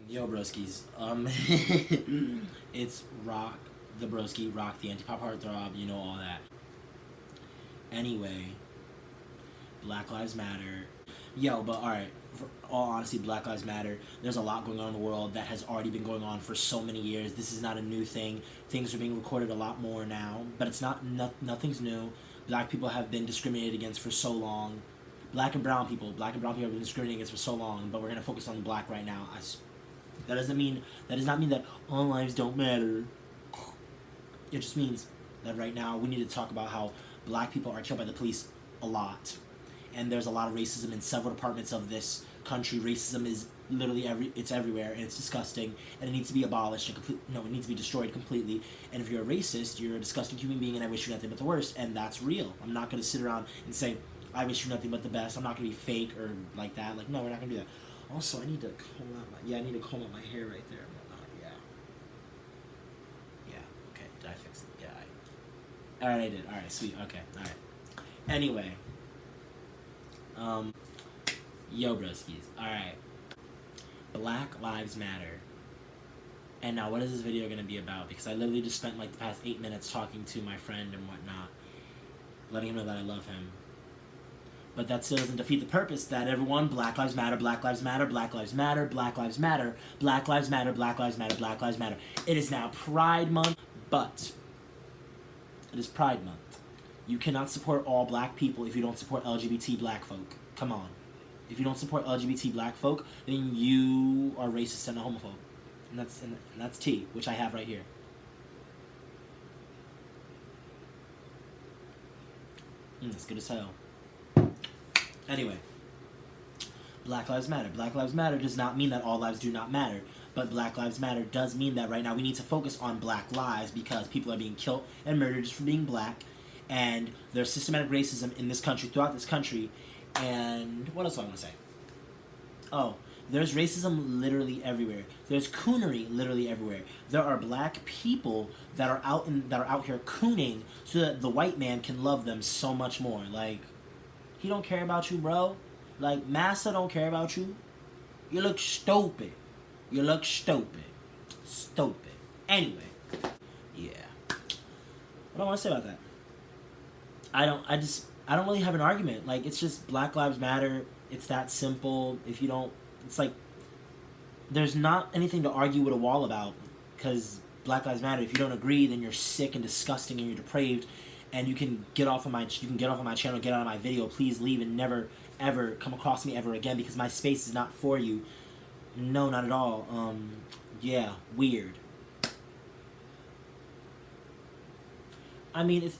Yo, broskies. It's Rock, the broski, Rock, the anti-pop heartthrob, you know, all that. Anyway, Black Lives Matter. Yo, but alright, for all honesty, Black Lives Matter. There's a lot going on in the world that has already been going on for so many years. This is not a new thing. Things are being recorded a lot more now, but it's not, nothing's new. Black people have been discriminated against for so long. Black and brown people have been discriminated against for so long, but we're gonna focus on black right now. That does not mean that all lives don't matter. It just means that right now we need to talk about how black people are killed by the police a lot, and there's a lot of racism in several departments of this country. Racism is literally it's everywhere, and it's disgusting, and it needs to be abolished. It needs to be destroyed completely. And if you're a racist, you're a disgusting human being, and I wish you nothing but the worst. And that's real. I'm not gonna sit around and say I wish you nothing but the best. I'm not gonna be fake or like that. Like, no, we're not gonna do that. Also, I need to comb out my hair right there and whatnot. Yeah. Okay. Did I fix it? Yeah. Alright, I did. Alright, sweet. Okay. Alright. Anyway. Yo, broskies. Alright. Black Lives Matter. And now, what is this video gonna be about? Because I literally just spent like the past 8 minutes talking to my friend and whatnot, letting him know that I love him. But that still doesn't defeat the purpose that everyone, Black Lives Matter, Black Lives Matter, Black Lives Matter, Black Lives Matter, Black Lives Matter, Black Lives Matter, Black Lives Matter. It is now Pride Month, but it is Pride Month. You cannot support all black people if you don't support LGBT black folk. Come on. If you don't support LGBT black folk, then you are racist and a homophobe. And that's tea, which I have right here. It's good as hell. Anyway, Black Lives Matter. Black Lives Matter does not mean that all lives do not matter, but Black Lives Matter does mean that right now we need to focus on black lives because people are being killed and murdered just for being black, and there's systematic racism in this country, throughout this country, and what else do I want to say? Oh, there's racism literally everywhere. There's coonery literally everywhere. There are black people that are out here cooning so that the white man can love them so much more. Like, he don't care about you, bro. Like, Massa don't care about you. You look stupid. You look stupid. Stupid. Anyway. Yeah. What do I want to say about that? I don't really have an argument. Like, it's just Black Lives Matter. It's that simple. If you don't, it's like, there's not anything to argue with a wall about, because Black Lives Matter. If you don't agree, then you're sick and disgusting and you're depraved. And you can get off of my channel, get out of my video. Please leave and never ever come across me ever again, because my space is not for you. No, not at all. Yeah, weird. I mean,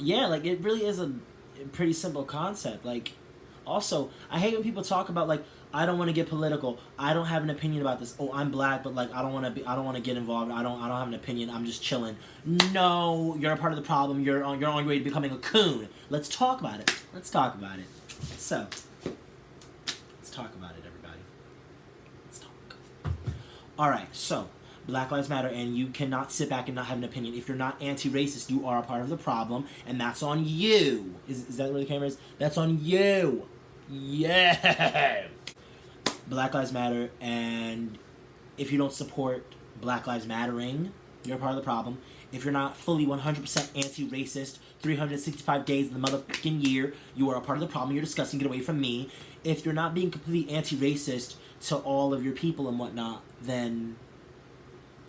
yeah, like, it really is a pretty simple concept. Like, also, I hate when people talk about, like, I don't want to get political. I don't have an opinion about this. Oh, I'm black, but like I don't want to get involved. I don't have an opinion. I'm just chilling. No, you're a part of the problem. You're on your way to becoming a coon. Let's talk about it. Let's talk about it. So, let's talk about it, everybody. Let's talk. All right. So, Black Lives Matter, and you cannot sit back and not have an opinion. If you're not anti-racist, you are a part of the problem, and that's on you. Is that where the camera is? That's on you. Yeah. Black Lives Matter, and if you don't support Black Lives Mattering, you're a part of the problem. If you're not fully 100% anti-racist, 365 days in the motherfucking year, you are a part of the problem. You're disgusting. Get away from me. If you're not being completely anti-racist to all of your people and whatnot, then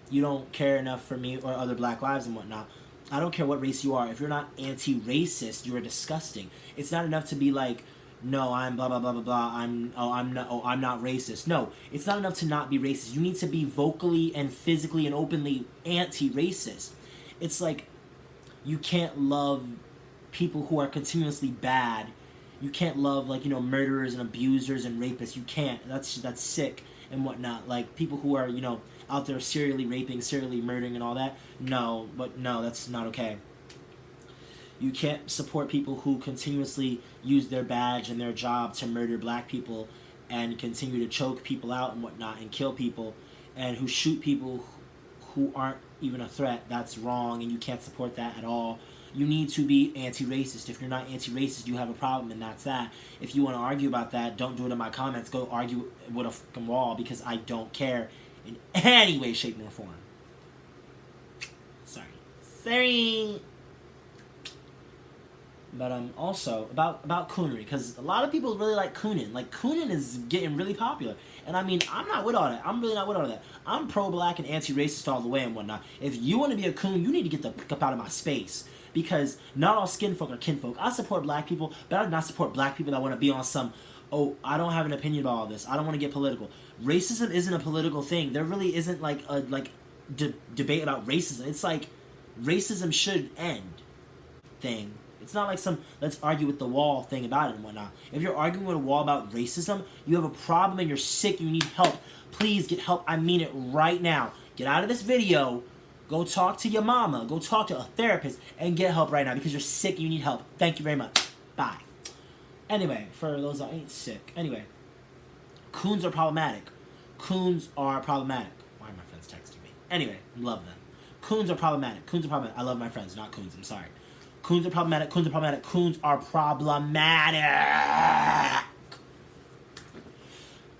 you don't care enough for me or other black lives and whatnot. I don't care what race you are. If you're not anti-racist, you are disgusting. It's not enough to be like, no, I'm blah blah blah blah blah. I'm not racist. No, it's not enough to not be racist. You need to be vocally and physically and openly anti-racist. It's like, you can't love people who are continuously bad. You can't love, like, murderers and abusers and rapists. You can't. That's sick and whatnot. Like, people who are, out there serially raping, serially murdering and all that. No, that's not okay. You can't support people who continuously use their badge and their job to murder black people and continue to choke people out and whatnot and kill people, and who shoot people who aren't even a threat, that's wrong, and you can't support that at all. You need to be anti-racist. If you're not anti-racist, you have a problem, and that's that. If you want to argue about that, don't do it in my comments. Go argue with a fucking wall, because I don't care in any way, shape, nor form. Sorry. But also about coonery, because a lot of people really like cooning. Like, cooning is getting really popular, and I mean, I'm not with all that. I'm really not with all that. I'm pro-black and anti-racist all the way and whatnot. If you want to be a coon, you need to get the fuck up out of my space, because not all skin folk are kinfolk. I support black people, but I do not support black people that want to be on some, oh, I don't have an opinion about all this, I don't want to get political. Racism isn't a political thing. There really isn't like a debate about racism. It's like, racism should end thing. It's not like some let's argue with the wall thing about it and whatnot. If you're arguing with a wall about racism, you have a problem and you're sick, you need help. Please get help. I mean it right now. Get out of this video, go talk to your mama, go talk to a therapist, and get help right now, because you're sick, you need help. Thank you very much. Bye. Anyway, for those that ain't sick. Anyway, coons are problematic. Coons are problematic. Why are my friends texting me? Anyway, love them. Coons are problematic. Coons are problematic. I love my friends, not coons. I'm sorry. Coons are problematic. Coons are problematic. Coons are problematic.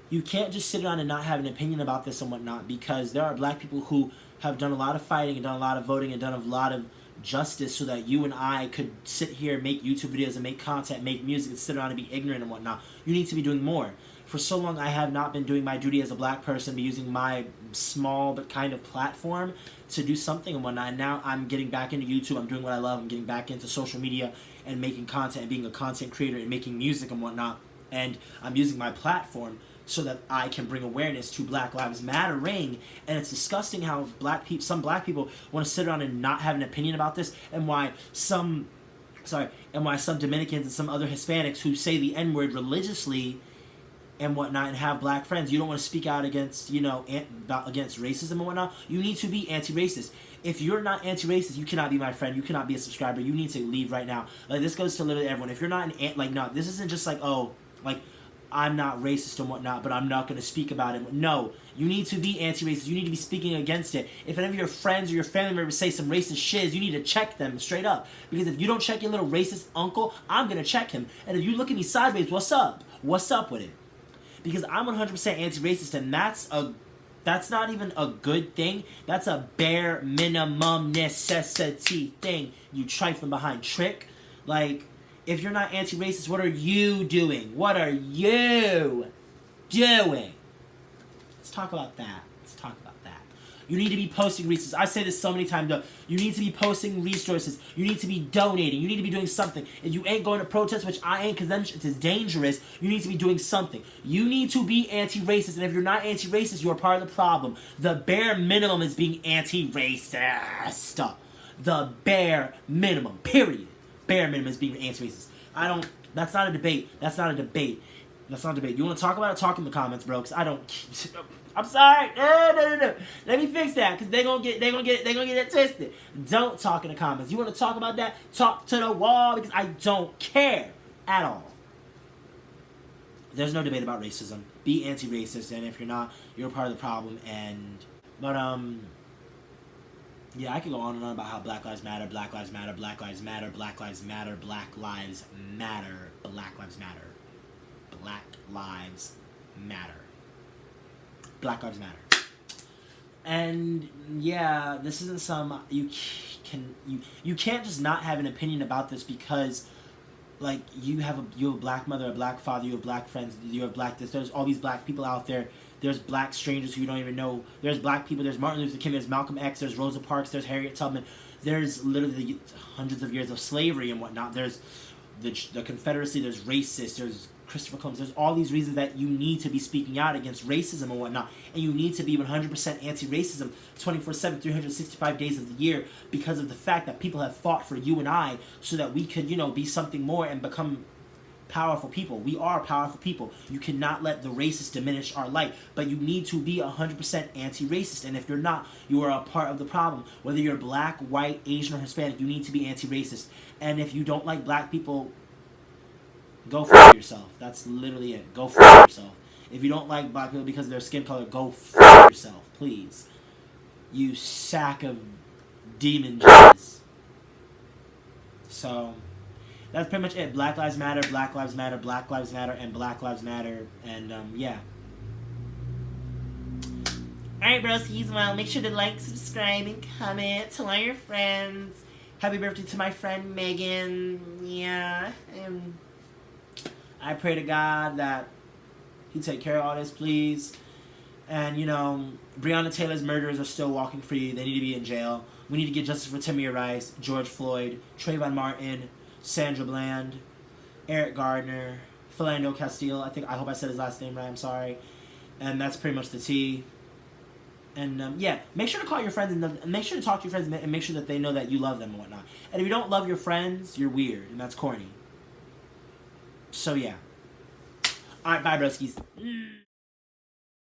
You can't just sit around and not have an opinion about this and whatnot, because there are black people who have done a lot of fighting and done a lot of voting and done a lot of justice so that you and I could sit here, make YouTube videos and make content, make music, and sit around and be ignorant and whatnot. You need to be doing more. For so long, I have not been doing my duty as a black person, be using my small but kind of platform to do something and whatnot. And now I'm getting back into YouTube. I'm doing what I love. I'm getting back into social media and making content and being a content creator and making music and whatnot. And I'm using my platform so that I can bring awareness to Black Lives Mattering. And it's disgusting how some black people want to sit around and not have an opinion about this, and why some Dominicans and some other Hispanics who say the N-word religiously and whatnot and have black friends, you don't want to speak out against, against racism and whatnot. You need to be anti-racist. If you're not anti-racist, you cannot be my friend. You cannot be a subscriber. You need to leave right now. Like, this goes to literally everyone. If you're not no, this isn't just like, oh, like, I'm not racist and whatnot, but I'm not going to speak about it. No, you need to be anti-racist. You need to be speaking against it. If any of your friends or your family members say some racist shiz, you need to check them straight up. Because if you don't check your little racist uncle, I'm going to check him. And if you look at me sideways, what's up? What's up with it? Because I'm 100% anti-racist, and that's not even a good thing. That's a bare minimum necessity thing. You trifling behind trick. Like, if you're not anti-racist, what are you doing? What are you doing? Let's talk about that. You need to be posting resources. I say this so many times, though. You need to be posting resources. You need to be donating. You need to be doing something. If you ain't going to protest, which I ain't, because then it's dangerous, you need to be doing something. You need to be anti-racist, and if you're not anti-racist, you're part of the problem. The bare minimum is being anti-racist. The bare minimum, period. Bare minimum is being anti-racist. That's not a debate. That's not a debate. You want to talk about it? Talk in the comments, bro, because I don't... I'm sorry. No. Let me fix that, because they're gonna get it twisted. Don't talk in the comments. You want to talk about that? Talk to the wall, because I don't care at all. There's no debate about racism. Be anti-racist, and if you're not, you're a part of the problem. Yeah, I could go on and on about how Black Lives Matter, Black Lives Matter, Black Lives Matter, Black Lives Matter, Black Lives Matter, Black Lives Matter, Black Lives Matter. Black Lives Matter. And yeah, this isn't some you can't just not have an opinion about this, because like you have a black mother, a black father, you have black friends, you have black this. There's all these black people out there. There's black strangers who you don't even know. There's black people. There's Martin Luther King. There's Malcolm X. There's Rosa Parks. There's Harriet Tubman. There's literally hundreds of years of slavery and whatnot. There's the Confederacy. There's racists. There's Christopher Columbus. There's all these reasons that you need to be speaking out against racism and whatnot. And you need to be 100% anti-racism 24/7, 365 days of the year, because of the fact that people have fought for you and I so that we could, be something more and become powerful people. We are powerful people. You cannot let the racist diminish our light, but you need to be 100% anti-racist. And if you're not, you are a part of the problem. Whether you're black, white, Asian, or Hispanic, you need to be anti-racist. And if you don't like black people, go fuck yourself. That's literally it. Go fuck yourself. If you don't like black people because of their skin color, go fuck yourself, please. You sack of demon Jesus. So, that's pretty much it. Black Lives Matter, Black Lives Matter, Black Lives Matter, and Black Lives Matter. And, yeah. Alright, broskies. Well, make sure to like, subscribe, and comment. Tell all your friends. Happy birthday to my friend Megan. Yeah. And I pray to God that He take care of all this, please. And, you know, Breonna Taylor's murderers are still walking free. They need to be in jail. We need to get justice for Tamir Rice, George Floyd, Trayvon Martin, Sandra Bland, Eric Gardner, Philando Castile. I hope I said his last name right. I'm sorry. And that's pretty much the tea. And, yeah, make sure to call your friends and make sure to talk to your friends and make sure that they know that you love them and whatnot. And if you don't love your friends, you're weird, and that's corny. So, yeah. Alright, bye, broskies.